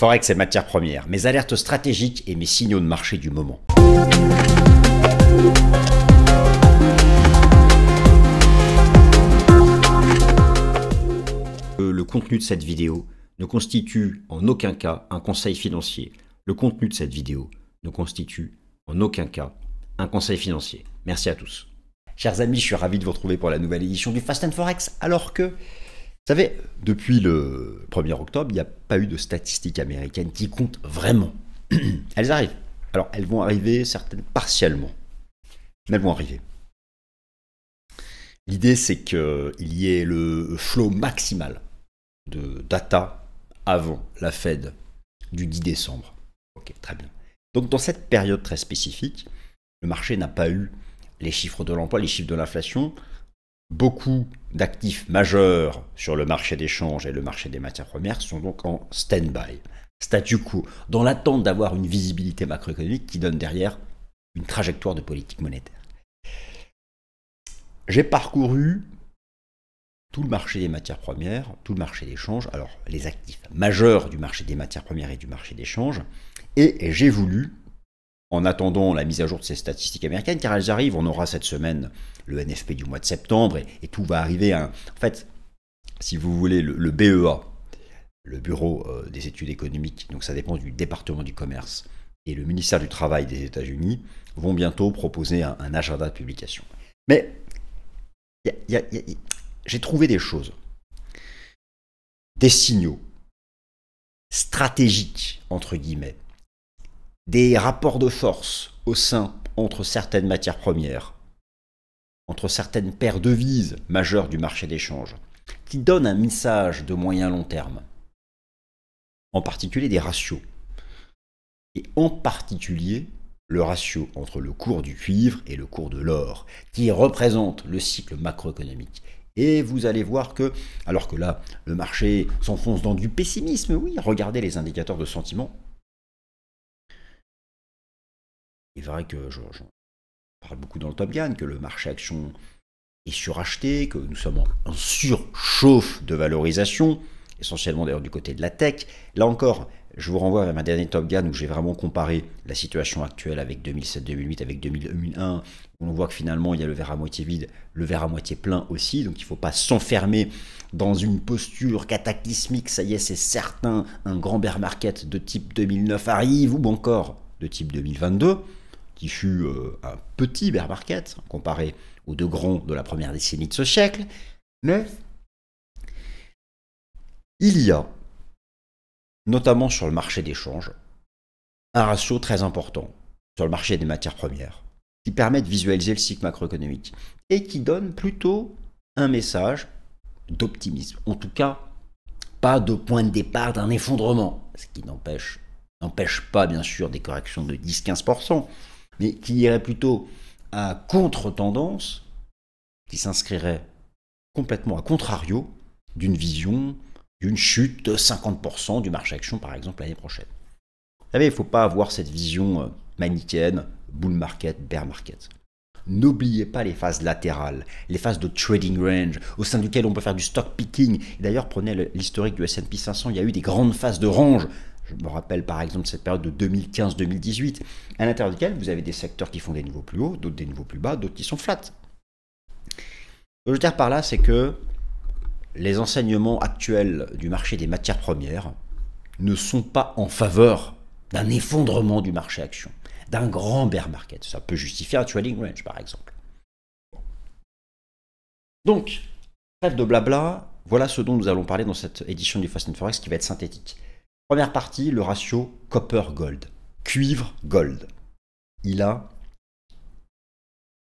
Forex et matières premières, mes alertes stratégiques et mes signaux de marché du moment. Le contenu de cette vidéo ne constitue en aucun cas un conseil financier. Le contenu de cette vidéo ne constitue en aucun cas un conseil financier. Merci à tous. Chers amis, je suis ravi de vous retrouver pour la nouvelle édition du Fast and Forex, alors que, vous savez, depuis le 1er octobre, il n'y a pas eu de statistiques américaines qui comptent vraiment. Elles arrivent. Alors, elles vont arriver, certaines partiellement, mais elles vont arriver. L'idée, c'est qu'il y ait le flow maximal de data avant la Fed du 10 décembre. Ok, très bien. Donc, dans cette période très spécifique, le marché n'a pas eu les chiffres de l'emploi, les chiffres de l'inflation. Beaucoup d'actifs majeurs sur le marché des changes et le marché des matières premières sont donc en stand-by, statu quo, dans l'attente d'avoir une visibilité macroéconomique qui donne derrière une trajectoire de politique monétaire. J'ai parcouru tout le marché des matières premières, tout le marché des changes, alors les actifs majeurs du marché des matières premières et du marché des changes, et j'ai voulu, en attendant la mise à jour de ces statistiques américaines, car elles arrivent, on aura cette semaine le NFP du mois de septembre, et tout va arriver. En fait, si vous voulez, le BEA, le Bureau des études économiques, donc ça dépend du département du commerce, et le ministère du Travail des États-Unis vont bientôt proposer un agenda de publication. Mais j'ai trouvé des choses, des signaux stratégiques, entre guillemets, des rapports de force au sein entre certaines matières premières, entre certaines paires de devises majeures du marché des changes, qui donnent un message de moyen long terme, en particulier des ratios, et en particulier le ratio entre le cours du cuivre et le cours de l'or, qui représente le cycle macroéconomique. Et vous allez voir que, alors que là, le marché s'enfonce dans du pessimisme, oui, regardez les indicateurs de sentiment. Il est vrai que j'en parle beaucoup dans le Top Gun, que le marché action est suracheté, que nous sommes en surchauffe de valorisation, essentiellement d'ailleurs du côté de la tech. Là encore, je vous renvoie vers ma dernière Top Gun où j'ai vraiment comparé la situation actuelle avec 2007-2008, avec 2001, où on voit que finalement il y a le verre à moitié vide, le verre à moitié plein aussi, donc il ne faut pas s'enfermer dans une posture cataclysmique, ça y est, c'est certain, un grand bear market de type 2009 arrive, ou encore de type 2022, qui fut un petit bear market comparé aux deux grands de la première décennie de ce siècle, mais il y a, notamment sur le marché des changes, un ratio très important sur le marché des matières premières, qui permet de visualiser le cycle macroéconomique et qui donne plutôt un message d'optimisme. En tout cas, pas de point de départ d'un effondrement, ce qui n'empêche pas bien sûr des corrections de 10-15%, mais qui irait plutôt à contre-tendance, qui s'inscrirait complètement à contrario d'une vision d'une chute de 50% du marché action, par exemple, l'année prochaine. Vous savez, il ne faut pas avoir cette vision manichéenne, bull market, bear market. N'oubliez pas les phases latérales, les phases de trading range, au sein duquel on peut faire du stock picking. D'ailleurs, prenez l'historique du S&P 500, il y a eu des grandes phases de range. Je me rappelle par exemple cette période de 2015-2018, à l'intérieur duquel vous avez des secteurs qui font des niveaux plus hauts, d'autres des niveaux plus bas, d'autres qui sont flats. Ce que je veux dire par là, c'est que les enseignements actuels du marché des matières premières ne sont pas en faveur d'un effondrement du marché action, d'un grand bear market. Ça peut justifier un trading range, par exemple. Donc, trêve de blabla, voilà ce dont nous allons parler dans cette édition du Fast and Forex qui va être synthétique. Première partie, le ratio copper-gold, cuivre-gold. Il a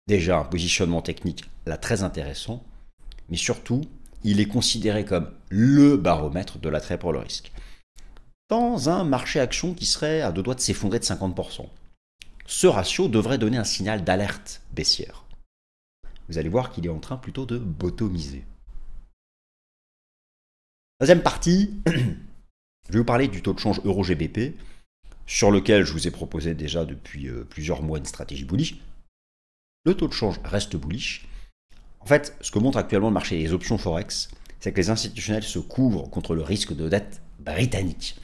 déjà un positionnement technique là très intéressant, mais surtout, il est considéré comme le baromètre de l'attrait pour le risque. Dans un marché action qui serait à deux doigts de s'effondrer de 50%, ce ratio devrait donner un signal d'alerte baissière. Vous allez voir qu'il est en train plutôt de bottomiser. Deuxième partie, je vais vous parler du taux de change euro-GBP, sur lequel je vous ai proposé déjà depuis plusieurs mois une stratégie bullish. Le taux de change reste bullish. En fait, ce que montre actuellement le marché des options Forex, c'est que les institutionnels se couvrent contre le risque de dette britannique.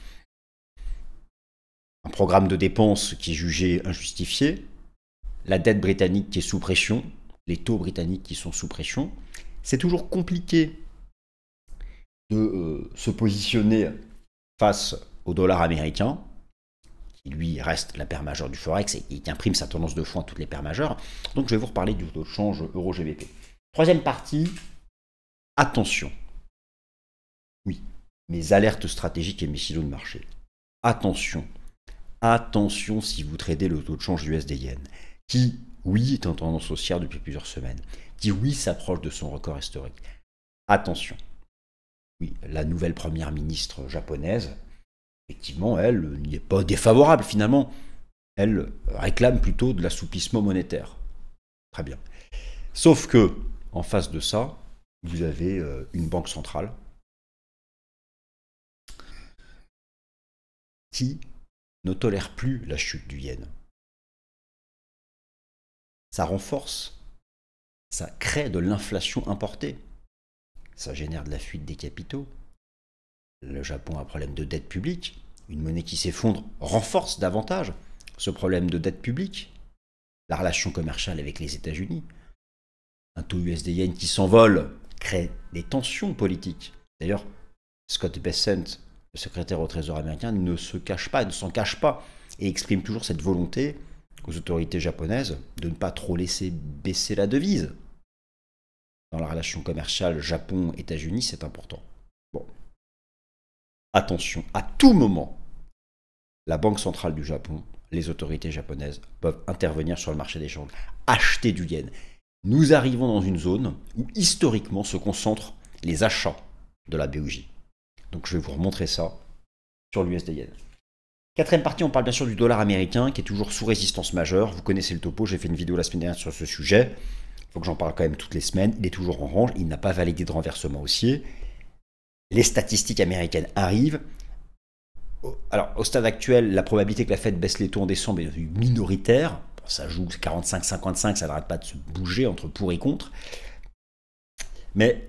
programme de dépenses qui est jugé injustifié, la dette britannique qui est sous pression, les taux britanniques qui sont sous pression. C'est toujours compliqué de se positionner face au dollar américain, qui lui reste la paire majeure du Forex et qui imprime sa tendance de fond à toutes les paires majeures. Donc je vais vous reparler du taux de change euro-GBP. Troisième partie, attention. Oui, mes alertes stratégiques et mes silos de marché. Attention. Attention si vous tradez le taux de change USD-Yen, qui, oui, est en tendance haussière depuis plusieurs semaines, qui, oui, s'approche de son record historique. Attention. Oui, la nouvelle première ministre japonaise, effectivement, elle n'y est pas défavorable finalement. Elle réclame plutôt de l'assouplissement monétaire. Très bien. Sauf que, en face de ça, vous avez une banque centrale qui ne tolère plus la chute du yen. Ça renforce, ça crée de l'inflation importée. Ça génère de la fuite des capitaux. Le Japon a un problème de dette publique. Une monnaie qui s'effondre renforce davantage ce problème de dette publique. La relation commerciale avec les États-Unis. Un taux USD-Yen qui s'envole crée des tensions politiques. D'ailleurs, Scott Bessent, le secrétaire au Trésor américain, ne s'en cache pas et exprime toujours cette volonté aux autorités japonaises de ne pas trop laisser baisser la devise. Dans la relation commerciale Japon-États-Unis, c'est important. Bon. Attention, à tout moment, la Banque centrale du Japon, les autorités japonaises peuvent intervenir sur le marché des changes, acheter du yen. Nous arrivons dans une zone où historiquement se concentrent les achats de la BOJ. Donc je vais vous remontrer ça sur l'USD-Yen. Quatrième partie, on parle bien sûr du dollar américain qui est toujours sous résistance majeure. Vous connaissez le topo, j'ai fait une vidéo la semaine dernière sur ce sujet. Il faut que j'en parle quand même toutes les semaines. Il est toujours en range, il n'a pas validé de renversement haussier. Les statistiques américaines arrivent. Alors, au stade actuel, la probabilité que la Fed baisse les taux en décembre est minoritaire. Ça joue 45-55, ça n'arrête pas de se bouger entre pour et contre. Mais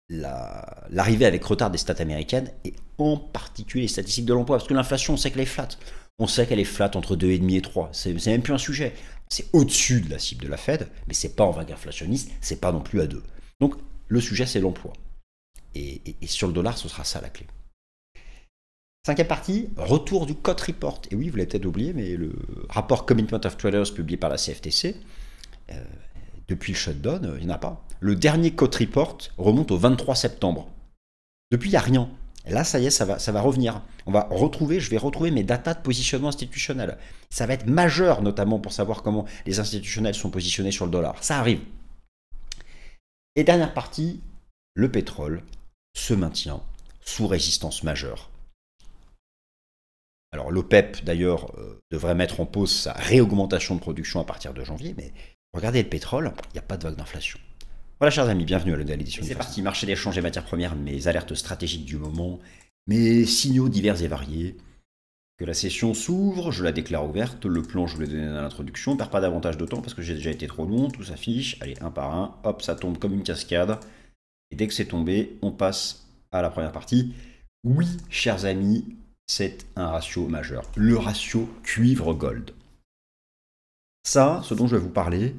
l'arrivée avec retard des stats américaines, et en particulier les statistiques de l'emploi, parce que l'inflation, on sait qu'elle est flat. On sait qu'elle est flat entre 2,5 et 3. C'est même plus un sujet. C'est au-dessus de la cible de la Fed, mais c'est pas en vague inflationniste, c'est pas non plus à 2. Donc, le sujet, c'est l'emploi. Et sur le dollar, ce sera ça la clé. Cinquième partie, retour du Cote Report. Et oui, vous l'avez peut-être oublié, mais le rapport Commitment of Traders publié par la CFTC, depuis le shutdown, il n'y en a pas. Le dernier Cote Report remonte au 23 septembre. Depuis, il n'y a rien. Là, ça y est, ça va revenir. Je vais retrouver mes datas de positionnement institutionnel. Ça va être majeur, notamment pour savoir comment les institutionnels sont positionnés sur le dollar. Ça arrive. Et dernière partie, le pétrole se maintient sous résistance majeure. Alors l'OPEP, d'ailleurs, devrait mettre en pause sa réaugmentation de production à partir de janvier, mais regardez le pétrole, il n'y a pas de vague d'inflation. Voilà, chers amis, bienvenue à l'édition. C'est parti, marché des changes et matières premières, mes alertes stratégiques du moment, mes signaux divers et variés. Que la session s'ouvre, je la déclare ouverte, le plan je vous l'ai donné dans l'introduction, on ne perd pas davantage de temps parce que j'ai déjà été trop long, tout s'affiche, allez, un par un, hop, ça tombe comme une cascade, et dès que c'est tombé, on passe à la première partie. Oui, chers amis, c'est un ratio majeur, le ratio cuivre-gold. Ça, ce dont je vais vous parler,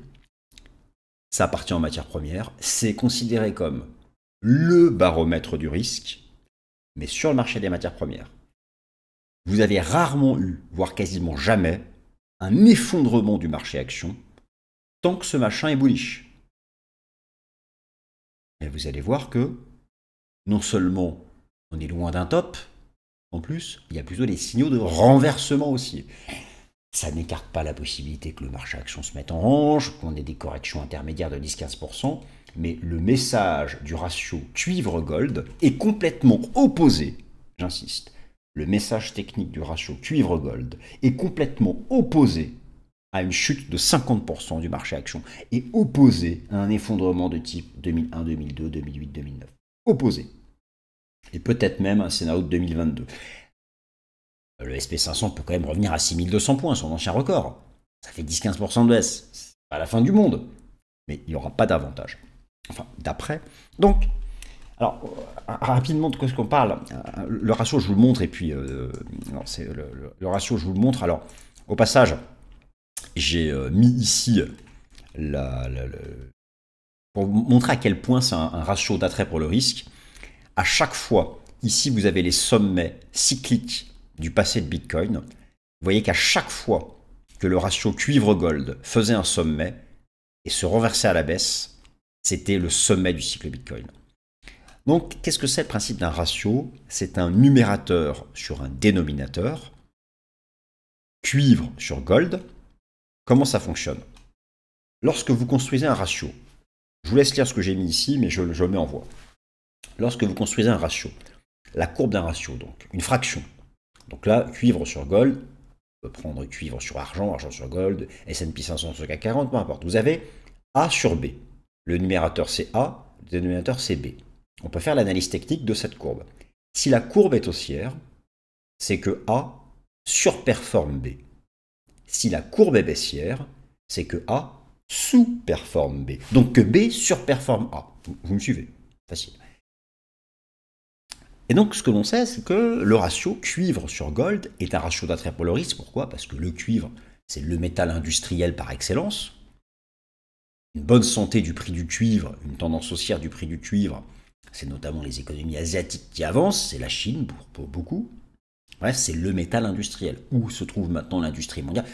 ça appartient en matière première, c'est considéré comme le baromètre du risque, mais sur le marché des matières premières. Vous avez rarement eu, voire quasiment jamais, un effondrement du marché action tant que ce machin est bullish. Et vous allez voir que non seulement on est loin d'un top, en plus, il y a plutôt des signaux de renversement haussier. Ça n'écarte pas la possibilité que le marché action se mette en range, qu'on ait des corrections intermédiaires de 10-15%, mais le message du ratio cuivre-gold est complètement opposé, j'insiste. Le message technique du ratio cuivre-gold est complètement opposé à une chute de 50% du marché action et opposé à un effondrement de type 2001, 2002, 2008, 2009. Opposé. Et peut-être même un scénario de 2022. Le SP500 peut quand même revenir à 6200 points, son ancien record. Ça fait 10-15% de baisse. C'est pas la fin du monde. Mais il n'y aura pas d'avantage. Enfin, d'après. Donc, Alors, rapidement, de quoi est-ce qu'on parle? Le ratio, je vous le montre, et puis, non, c'est le ratio, je vous le montre. Alors, au passage, j'ai mis ici pour vous montrer à quel point c'est un ratio d'attrait pour le risque. À chaque fois, ici, vous avez les sommets cycliques du passé de Bitcoin. Vous voyez qu'à chaque fois que le ratio cuivre-gold faisait un sommet et se renversait à la baisse, c'était le sommet du cycle Bitcoin. Donc, qu'est-ce que c'est le principe d'un ratio? C'est un numérateur sur un dénominateur, cuivre sur gold. Comment ça fonctionne? Lorsque vous construisez un ratio, je vous laisse lire ce que j'ai mis ici, mais je le mets en voix. Lorsque vous construisez un ratio, la courbe d'un ratio, donc une fraction. Donc là, cuivre sur gold, on peut prendre cuivre sur argent, argent sur gold, S&P 500 sur CAC 40, peu importe. Vous avez A sur B. Le numérateur c'est A, le dénominateur c'est B. On peut faire l'analyse technique de cette courbe. Si la courbe est haussière, c'est que A surperforme B. Si la courbe est baissière, c'est que A sous-performe B. Donc que B surperforme A. Vous me suivez? Facile. Et donc ce que l'on sait, c'est que le ratio cuivre sur gold est un ratio d'attrait pour le risque. Pourquoi? Parce que le cuivre, c'est le métal industriel par excellence. Une bonne santé du prix du cuivre, une tendance haussière du prix du cuivre, c'est notamment les économies asiatiques qui avancent, c'est la Chine pour beaucoup. Bref, c'est le métal industriel. Où se trouve maintenant l'industrie mondiale?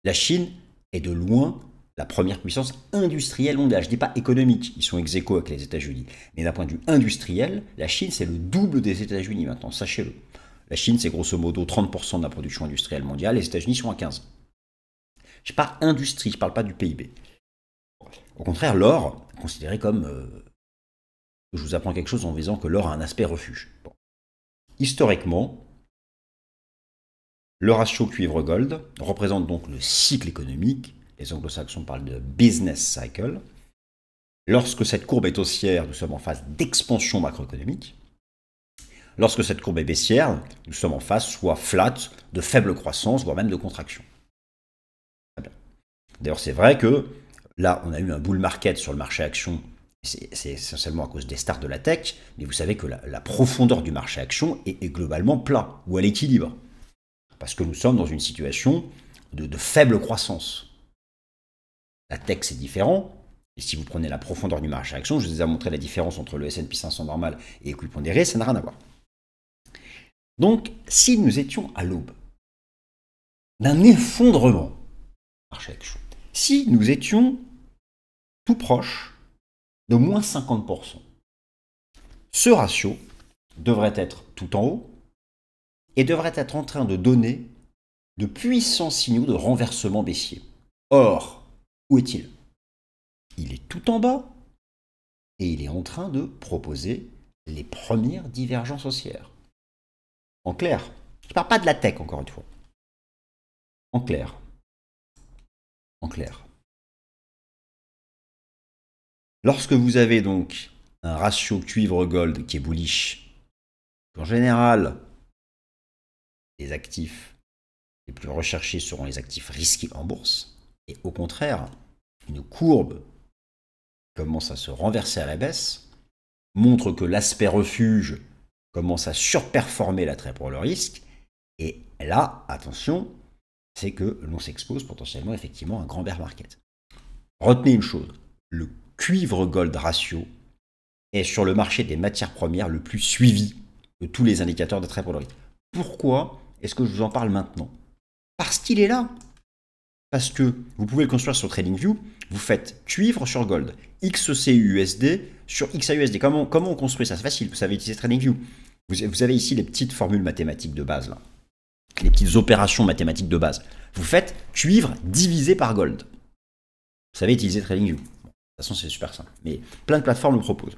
La Chine est de loin la première puissance industrielle mondiale. Je ne dis pas économique, ils sont ex aequo avec les États-Unis. Mais d'un point de vue industriel, la Chine, c'est le double des États-Unis maintenant, sachez-le. La Chine, c'est grosso modo 30% de la production industrielle mondiale, les États-Unis sont à 15%. Je parle industrie, je ne parle pas du PIB. Au contraire, l'or est considéré comme... je vous apprends quelque chose en disant que l'or a un aspect refuge. Bon. Historiquement, le ratio cuivre-gold représente donc le cycle économique. Les anglo-saxons parlent de business cycle. Lorsque cette courbe est haussière, nous sommes en phase d'expansion macroéconomique. Lorsque cette courbe est baissière, nous sommes en phase soit flat, de faible croissance, voire même de contraction. D'ailleurs, c'est vrai que là, on a eu un bull market sur le marché action. C'est essentiellement à cause des stars de la tech, mais vous savez que la profondeur du marché action est globalement plat, ou à l'équilibre. Parce que nous sommes dans une situation de faible croissance. La tech, c'est différent. Et si vous prenez la profondeur du marché action, je vous ai montré la différence entre le S&P 500 normal et équipondéré, ça n'a rien à voir. Donc, si nous étions à l'aube d'un effondrement marché action, si nous étions tout proche de moins 50%, ce ratio devrait être tout en haut et devrait être en train de donner de puissants signaux de renversement baissier. Or, où est-il? Il est tout en bas et il est en train de proposer les premières divergences haussières. En clair, je ne parle pas de la tech encore une fois. En clair. Lorsque vous avez donc un ratio cuivre-gold qui est bullish, en général, les actifs les plus recherchés seront les actifs risqués en bourse, et au contraire, une courbe commence à se renverser à la baisse, montre que l'aspect refuge commence à surperformer l'attrait pour le risque, et là, attention, c'est que l'on s'expose potentiellement effectivement à un grand bear market. Retenez une chose, le cuivre-gold ratio est sur le marché des matières premières le plus suivi de tous les indicateurs d'attrait pour le risque. Pourquoi est-ce que je vous en parle maintenant? Parce qu'il est là. Parce que vous pouvez le construire sur TradingView, vous faites cuivre sur gold, XCUSD sur XAUSD. Comment on construit ça? C'est facile, vous savez utiliser TradingView. Vous avez ici les petites formules mathématiques de base, là. Les petites opérations mathématiques de base. Vous faites cuivre divisé par gold. Vous savez utiliser TradingView. Bon, de toute façon, c'est super simple. Mais plein de plateformes le proposent.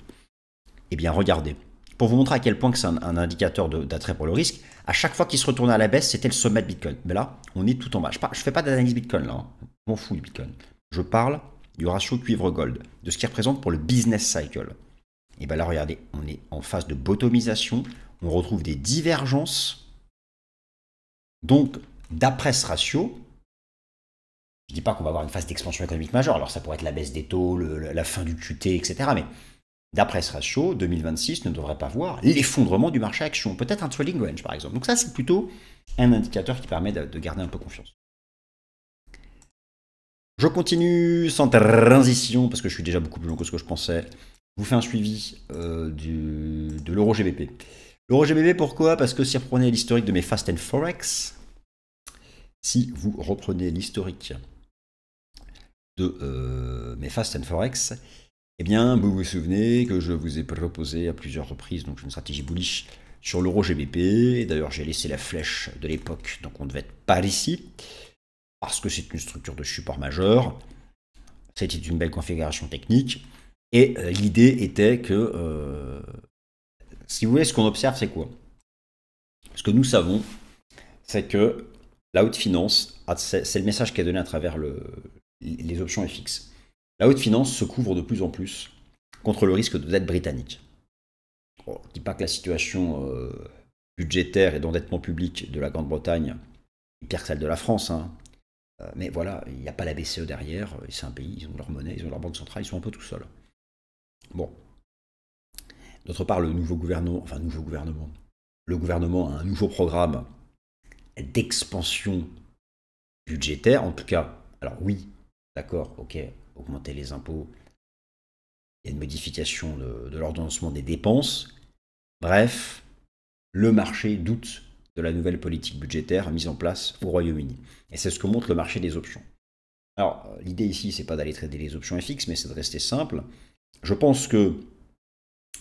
Eh bien, regardez. Pour vous montrer à quel point que c'est un indicateur d'attrait pour le risque, à chaque fois qu'il se retournait à la baisse, c'était le sommet de Bitcoin. Mais là, on est tout en bas. Je ne fais pas d'analyse Bitcoin, là. Je m'en fous du Bitcoin. Je parle du ratio cuivre-gold, de ce qu'il représente pour le business cycle. Et bien là, regardez, on est en phase de bottomisation. On retrouve des divergences. Donc, d'après ce ratio, je ne dis pas qu'on va avoir une phase d'expansion économique majeure. Alors, ça pourrait être la baisse des taux, la fin du QT, etc. Mais d'après ce ratio, 2026 ne devrait pas voir l'effondrement du marché action, peut-être un trading range par exemple. Donc ça, c'est plutôt un indicateur qui permet de garder un peu confiance. Je continue sans transition, parce que je suis déjà beaucoup plus long que ce que je pensais. Je vous fais un suivi de l'euro GBP. L'euro GBP, pourquoi? Parce que si vous reprenez l'historique de mes Fast and Forex, si vous reprenez l'historique de mes Fast and Forex, eh bien, vous vous souvenez que je vous ai proposé à plusieurs reprises donc une stratégie bullish sur l'euro GBP. D'ailleurs, j'ai laissé la flèche de l'époque, donc on devait être par ici, parce que c'est une structure de support majeur. C'était une belle configuration technique. Et l'idée était que, si vous voulez, ce qu'on observe, c'est quoi? Ce que nous savons, c'est que la haute finance, c'est le message qui est donné à travers les options FX. La haute finance se couvre de plus en plus contre le risque de dette britannique. Bon, je ne dis pas que la situation budgétaire et d'endettement public de la Grande-Bretagne est pire que celle de la France, hein. Mais voilà, il n'y a pas la BCE derrière, c'est un pays, ils ont leur monnaie, ils ont leur banque centrale, ils sont un peu tout seuls. Bon. D'autre part, le gouvernement a un nouveau programme d'expansion budgétaire, en tout cas, alors oui, d'accord, ok, augmenter les impôts, il y a une modification de l'ordonnancement des dépenses, bref, le marché doute de la nouvelle politique budgétaire mise en place au Royaume-Uni. Et c'est ce que montre le marché des options. Alors, l'idée ici, c'est pas d'aller trader les options FX, mais c'est de rester simple. Je pense que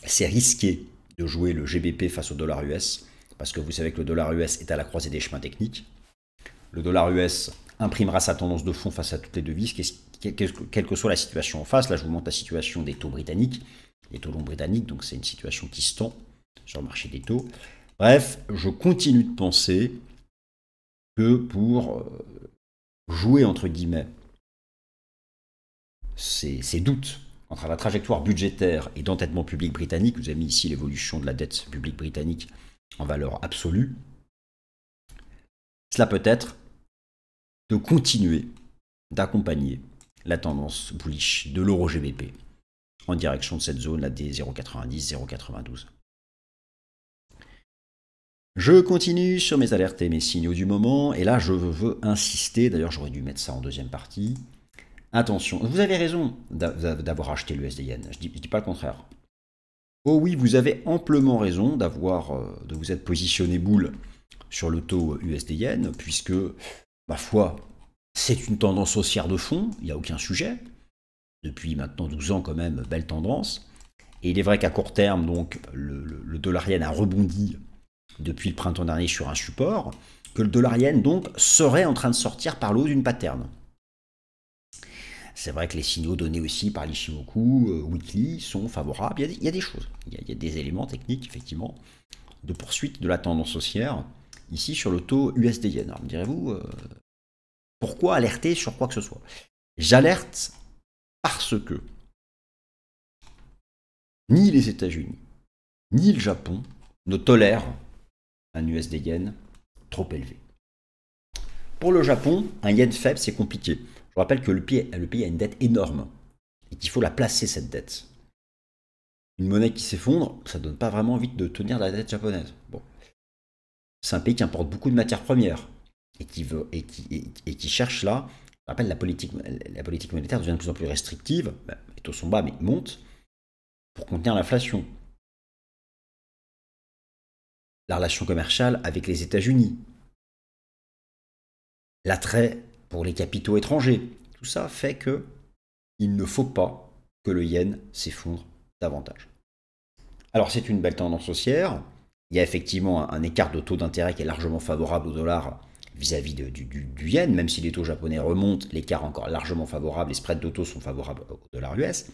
c'est risqué de jouer le GBP face au dollar US, parce que vous savez que le dollar US est à la croisée des chemins techniques. Le dollar US imprimera sa tendance de fond face à toutes les devises, quelle que soit la situation en face. Là, je vous montre la situation des taux britanniques, les taux longs britanniques, donc c'est une situation qui se tend sur le marché des taux. Bref, je continue de penser que pour jouer, entre guillemets, ces doutes entre la trajectoire budgétaire et d'endettement public britannique, vous avez mis ici l'évolution de la dette publique britannique en valeur absolue, cela peut être de continuer d'accompagner la tendance bullish de l'euro GBP en direction de cette zone là des 0,90, 0,92. Je continue sur mes alertes et mes signaux du moment, et là je veux insister, d'ailleurs j'aurais dû mettre ça en deuxième partie. Attention, vous avez raison d'avoir acheté l'USD-Yen, je dis pas le contraire. Oh oui, vous avez amplement raison de vous être positionné boule sur le taux USD-Yen, puisque, ma foi, c'est une tendance haussière de fond, il n'y a aucun sujet. Depuis maintenant 12 ans quand même, belle tendance. Et il est vrai qu'à court terme, donc, le dollar-yen a rebondi depuis le printemps dernier sur un support, que le dollar-yen donc serait en train de sortir par le haut d'une pattern. C'est vrai que les signaux donnés aussi par l'Ishimoku Weekly sont favorables. Il y a des choses, il y a des éléments techniques, effectivement, de poursuite de la tendance haussière, ici sur le taux USD-Yen. Alors, me direz-vous, pourquoi alerter sur quoi que ce soit? J'alerte parce que ni les États-Unis, ni le Japon ne tolèrent un USD-Yen trop élevé. Pour le Japon, un yen faible, c'est compliqué. Je rappelle que le pays a une dette énorme et qu'il faut la placer, cette dette. Une monnaie qui s'effondre, ça ne donne pas vraiment envie de tenir la dette japonaise. Bon. C'est un pays qui importe beaucoup de matières premières et qui cherche là, je rappelle, la politique monétaire devient de plus en plus restrictive, les taux sont bas mais ils montent pour contenir l'inflation. La relation commerciale avec les États-Unis, l'attrait pour les capitaux étrangers, tout ça fait que il ne faut pas que le yen s'effondre davantage. Alors c'est une belle tendance haussière, il y a effectivement un écart de taux d'intérêt qui est largement favorable au dollar vis-à-vis du yen, même si les taux japonais remontent, l'écart est encore largement favorable, les spreads de taux sont favorables au dollar US,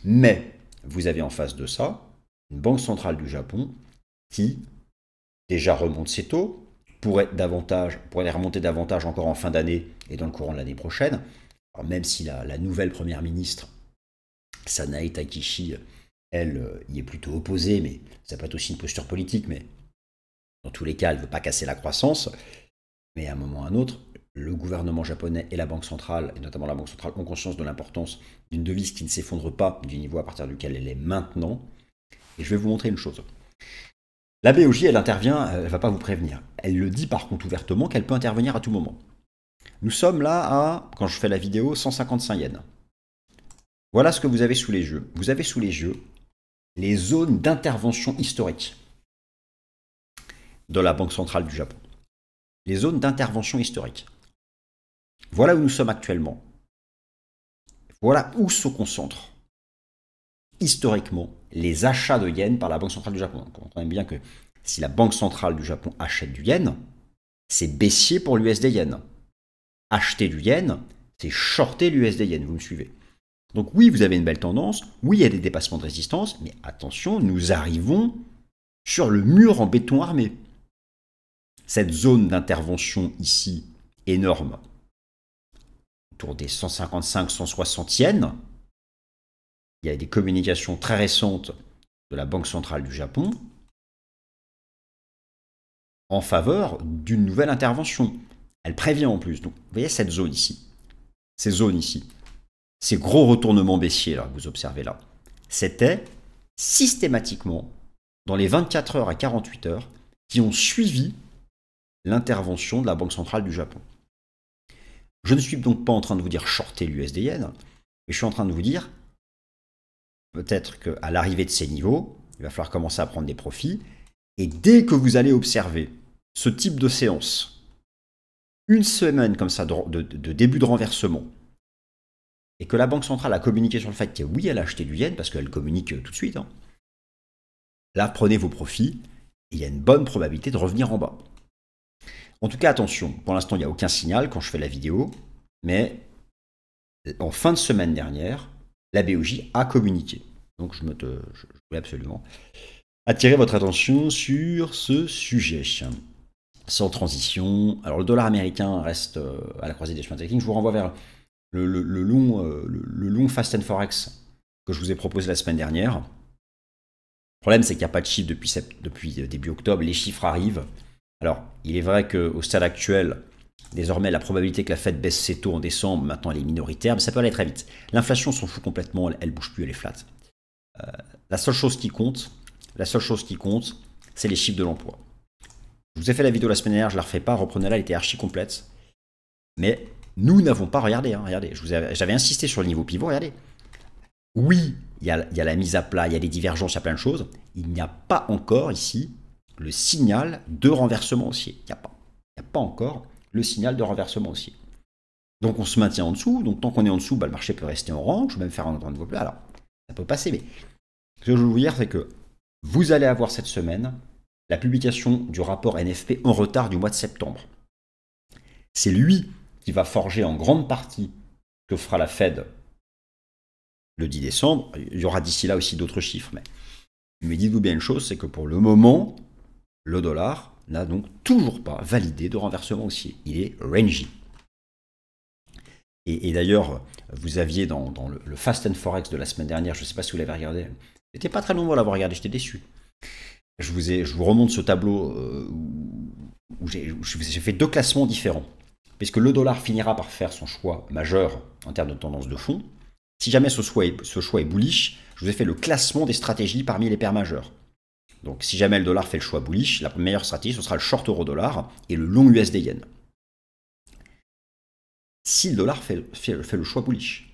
mais vous avez en face de ça une banque centrale du Japon qui déjà remonte ses taux, pourrait les remonter davantage encore en fin d'année et dans le courant de l'année prochaine. Alors même si la nouvelle première ministre, Sanae Takeshi, elle, y est plutôt opposée, mais ça peut être aussi une posture politique, mais dans tous les cas, elle ne veut pas casser la croissance. Mais à un moment ou à un autre, le gouvernement japonais et la banque centrale, et notamment la banque centrale, ont conscience de l'importance d'une devise qui ne s'effondre pas du niveau à partir duquel elle est maintenant. Et je vais vous montrer une chose. La BOJ, elle intervient, elle ne va pas vous prévenir. Elle le dit par contre ouvertement qu'elle peut intervenir à tout moment. Nous sommes là à, quand je fais la vidéo, 155 yens. Voilà ce que vous avez sous les yeux. Vous avez sous les yeux les zones d'intervention historique de la Banque centrale du Japon. Les zones d'intervention historique. Voilà où nous sommes actuellement. Voilà où se concentrent historiquement les achats de yens par la Banque centrale du Japon. On comprend bien que si la Banque centrale du Japon achète du yen, c'est baissier pour l'USD yen. Acheter du yen, c'est shorter l'USD yen, vous me suivez. Donc oui, vous avez une belle tendance, oui, il y a des dépassements de résistance, mais attention, nous arrivons sur le mur en béton armé. Cette zone d'intervention ici, énorme, autour des 155-160 yens, il y a des communications très récentes de la Banque centrale du Japon en faveur d'une nouvelle intervention. Elle prévient en plus. Donc, vous voyez cette zone ici, ces zones ici, ces gros retournements baissiers là, que vous observez là, c'était systématiquement dans les 24 heures à 48 heures qui ont suivi l'intervention de la Banque centrale du Japon. Je ne suis donc pas en train de vous dire shorter l'USD yen, mais je suis en train de vous dire peut-être qu'à l'arrivée de ces niveaux, il va falloir commencer à prendre des profits. Et dès que vous allez observer ce type de séance, une semaine comme ça de début de renversement, et que la Banque centrale a communiqué sur le fait que oui, elle a acheté du yen, parce qu'elle communique tout de suite, hein, là, prenez vos profits, et il y a une bonne probabilité de revenir en bas. En tout cas, attention, pour l'instant, il n'y a aucun signal quand je fais la vidéo, mais en fin de semaine dernière, la BOJ a communiqué. Donc je voulais absolument attirer votre attention sur ce sujet. Sans transition. Alors le dollar américain reste à la croisée des chemins techniques. Je vous renvoie vers le long Fast and Forex que je vous ai proposé la semaine dernière. Le problème, c'est qu'il n'y a pas de chiffres depuis début octobre. Les chiffres arrivent. Alors, il est vrai qu'au stade actuel, désormais, la probabilité que la Fed baisse ses taux en décembre, maintenant, elle est minoritaire, mais ça peut aller très vite. L'inflation s'en fout complètement, elle bouge plus, elle est flat. La seule chose qui compte, c'est les chiffres de l'emploi. Je vous ai fait la vidéo la semaine dernière, je ne la refais pas, reprenez-la, elle était archi complète. Mais nous n'avons pas regardé, hein, regardez, j'avais insisté sur le niveau pivot, regardez. Oui, il y a la mise à plat, il y a des divergences, il y a plein de choses. Il n'y a pas encore ici le signal de renversement haussier. Il n'y a pas encore le signal de renversement haussier. Donc on se maintient en dessous, donc tant qu'on est en dessous, le marché peut rester en range, même faire un nouveau plat. Alors, ça peut passer, mais ce que je veux vous dire, c'est que vous allez avoir cette semaine la publication du rapport NFP en retard du mois de septembre. C'est lui qui va forger en grande partie ce que fera la Fed le 10 décembre. Il y aura d'ici là aussi d'autres chiffres. Mais dites-vous bien une chose, c'est que pour le moment, le dollar n'a donc toujours pas validé de renversement haussier. Il est rangy. Et d'ailleurs, vous aviez dans le Fast and Forex de la semaine dernière, je ne sais pas si vous l'avez regardé, j'étais pas très nombreux à l'avoir regardé, j'étais déçu. Je vous remonte ce tableau où j'ai fait deux classements différents. Puisque le dollar finira par faire son choix majeur en termes de tendance de fond. Si jamais ce choix est bullish, je vous ai fait le classement des stratégies parmi les paires majeures. Donc si jamais le dollar fait le choix bullish, la meilleure stratégie, ce sera le short euro-dollar et le long USD yen. Si le dollar fait le choix bullish.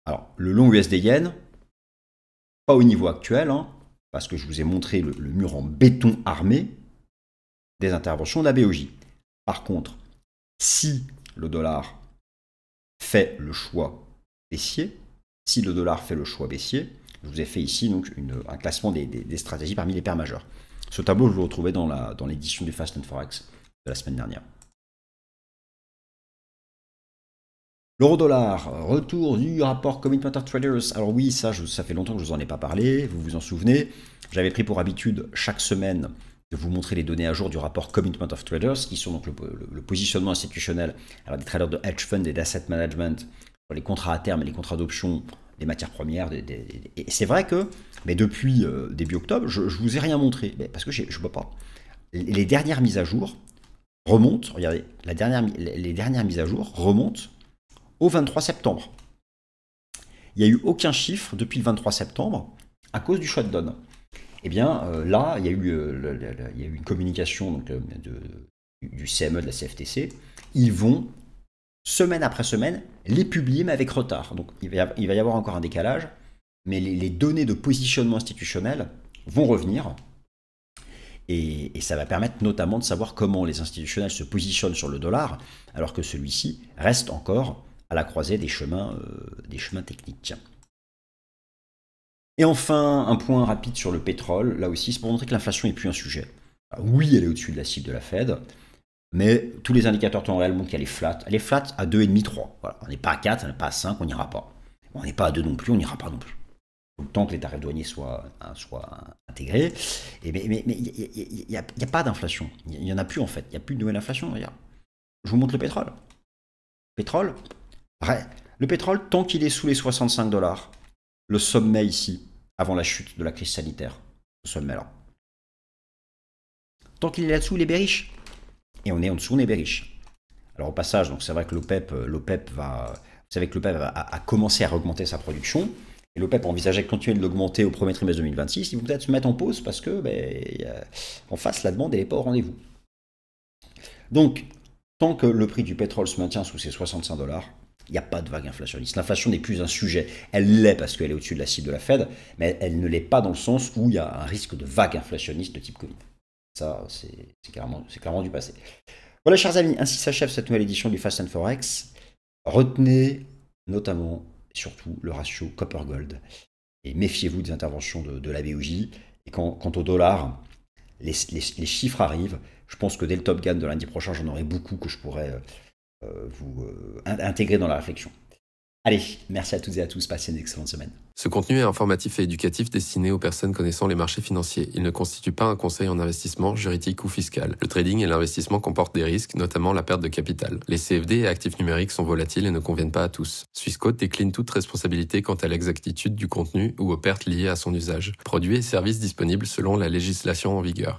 Alors, le long USD yen, pas au niveau actuel, hein, parce que je vous ai montré le mur en béton armé des interventions de la BOJ. Par contre, si le dollar fait le choix baissier, je vous ai fait ici donc un classement des stratégies parmi les paires majeures. Ce tableau, je vous le retrouvais dans l'édition du Fast and Forex de la semaine dernière. L'euro-dollar, retour du rapport Commitment of Traders. Alors oui, ça fait longtemps que je ne vous en ai pas parlé, vous vous en souvenez. J'avais pris pour habitude chaque semaine de vous montrer les données à jour du rapport Commitment of Traders, qui sont donc le positionnement institutionnel des traders de hedge fund et d'asset management sur les contrats à terme et les contrats d'options des matières premières. Et c'est vrai que mais depuis début octobre, je ne vous ai rien montré, parce que je ne peux pas. Les dernières mises à jour remonte, regardez, les dernières mises à jour remontent au 23 septembre. Il n'y a eu aucun chiffre depuis le 23 septembre à cause du shutdown. Eh bien, là, il y a eu une communication donc, du CME, de la CFTC. Ils vont, semaine après semaine, les publier, mais avec retard. Donc, il va y avoir encore un décalage, mais les données de positionnement institutionnel vont revenir. Et ça va permettre notamment de savoir comment les institutionnels se positionnent sur le dollar, alors que celui-ci reste encore à la croisée des chemins techniques. Et enfin, un point rapide sur le pétrole. Là aussi, c'est pour montrer que l'inflation n'est plus un sujet. Alors, oui, elle est au-dessus de la cible de la Fed, mais tous les indicateurs temps réel montrent qu'elle est flat. Elle est flat à 2,5, 3. Voilà. On n'est pas à 4, on n'est pas à 5, on n'ira pas. On n'est pas à 2 non plus, on n'ira pas non plus. Tant que les tarifs douaniers soient intégrés. Mais il n'y a pas d'inflation. Il n'y en a plus en fait. Il n'y a plus de nouvelle inflation. Regarde. Je vous montre le pétrole. Le pétrole, tant qu'il est sous les 65 $, le sommet ici, avant la chute de la crise sanitaire, ce sommet-là. Tant qu'il est là-dessous, il est bearish. Et on est en dessous, on est bearish. Alors au passage, donc c'est vrai que l'OPEP a commencé à augmenter sa production. Et l'OPEP envisageait de continuer de l'augmenter au premier trimestre 2026. Ils vont peut-être se mettre en pause parce que, en face, la demande n'est pas au rendez-vous. Donc, tant que le prix du pétrole se maintient sous ces 65 $, il n'y a pas de vague inflationniste. L'inflation n'est plus un sujet. Elle l'est parce qu'elle est au-dessus de la cible de la Fed, mais elle ne l'est pas dans le sens où il y a un risque de vague inflationniste de type Covid. Ça, c'est clairement du passé. Voilà, chers amis, ainsi s'achève cette nouvelle édition du Fast and Forex. Retenez notamment, surtout, le ratio copper-gold. Et méfiez-vous des interventions de la BOJ. Et quant au dollar, les chiffres arrivent. Je pense que dès le Top Gun de lundi prochain, j'en aurai beaucoup que je pourrais vous intégrer dans la réflexion. Allez, merci à toutes et à tous, passez une excellente semaine. Ce contenu est informatif et éducatif destiné aux personnes connaissant les marchés financiers. Il ne constitue pas un conseil en investissement, juridique ou fiscal. Le trading et l'investissement comportent des risques, notamment la perte de capital. Les CFD et actifs numériques sont volatiles et ne conviennent pas à tous. Swissquote décline toute responsabilité quant à l'exactitude du contenu ou aux pertes liées à son usage. Produits et services disponibles selon la législation en vigueur.